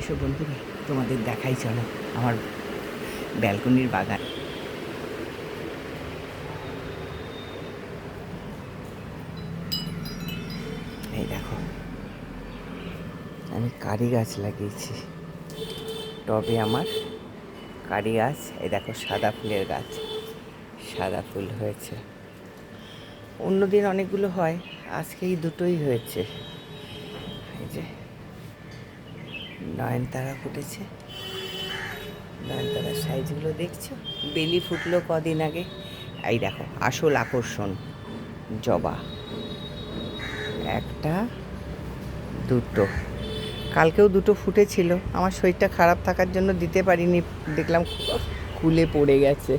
এসো বন্ধুরা, তোমাদের দেখাই চলো আমার ব্যালকনির বাগান। এই দেখো, আমি কারি গাছ লাগিয়েছি টবে। আমার কারি গাছ, এই দেখো সাদা ফুলের গাছ, সাদা ফুল হয়েছে। অন্যদিন অনেকগুলো হয়, আজকে এই দুটোই হয়েছে। এই যে নয়নতারা ফুটেছে, নয়নতারার সাইজগুলো দেখছো? বেলি ফুটলো কদিন আগে। এই দেখো আসল আকর্ষণ জবা, একটা দুটো, কালকেও দুটো ফুটেছিল। আমার শরীরটা খারাপ থাকার জন্য দিতে পারিনি, দেখলাম খুলে পড়ে গেছে।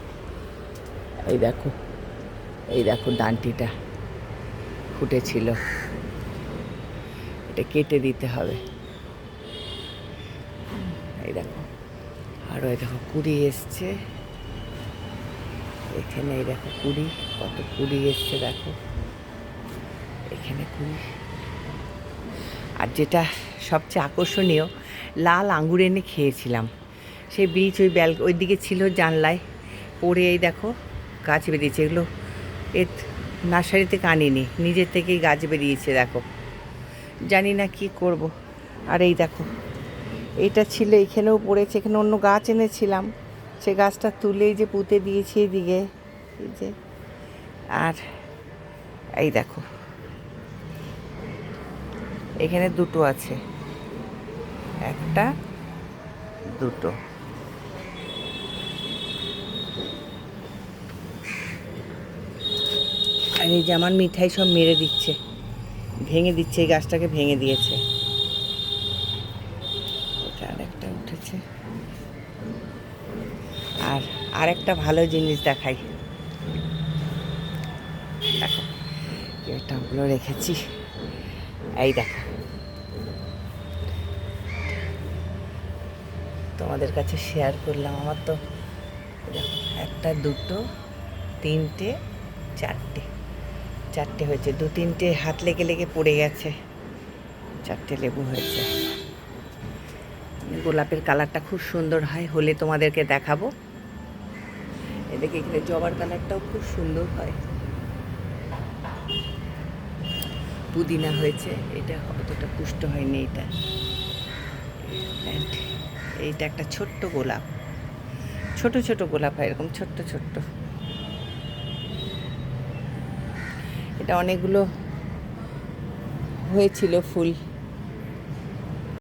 এই দেখো, এই দেখো ডান্টিটা ফুটেছিল, এটা কেটে দিতে হবে। এই দেখো আরও, এই দেখো কুড়ি এসছে এখানে। এই দেখো কুড়ি, কত কুড়ি এসছে দেখো এখানে কুড়ি। আর যেটা সবচেয়ে আকর্ষণীয়, লাল আঙুর এনে খেয়েছিলাম। সেই বীজ ওই দিকে ছিল জানলায় পড়ে, এই দেখো গাছ বেরিয়েছে। এগুলো এর নার্সারি থেকে আনিনি, নিজের থেকেই গাছ বেরিয়েছে দেখো। জানি না কি করব। আর এই দেখো এটা ছিল, এখানেও পড়েছে। এখানে অন্য গাছ এনেছিলাম, সে গাছটা তুলেই যে পুঁতে দিয়েছি এইদিকে, এই যে। আর এই দেখো এখানে দুটো আছে, একটা দুটো। আর এই যে আমার মিঠাই সব মেরে দিচ্ছে, ভেঙে দিচ্ছে, এই গাছটাকে ভেঙে দিয়েছে। এটা আরেকটা উঠেছে। আর আরেকটা ভালো জিনিস দেখাই, দেখো এটাগুলো রেখেছি। এই দেখো, তোমাদের কাছে শেয়ার করলাম। আমার তো দেখো একটা দুটো তিনটে চারটে, চারটে হয়েছে। দু তিনটে হাত লেগে লেগে পড়ে গেছে, চারটে লেবু হয়েছে। গোলাপের কালারটা খুব সুন্দর হয়, হলে তোমাদেরকে দেখাবো। এদিকে এখানে জবার কালারটাও খুব সুন্দর হয়। পুদিনা হয়েছে, এটা অতটা পুষ্ট হয়নি। এইটা একটা ছোট্ট গোলাপ, ছোট ছোট গোলাপ হয় এরকম ছোট্ট ছোট্ট। এটা অনেকগুলো হয়েছিল ফুল।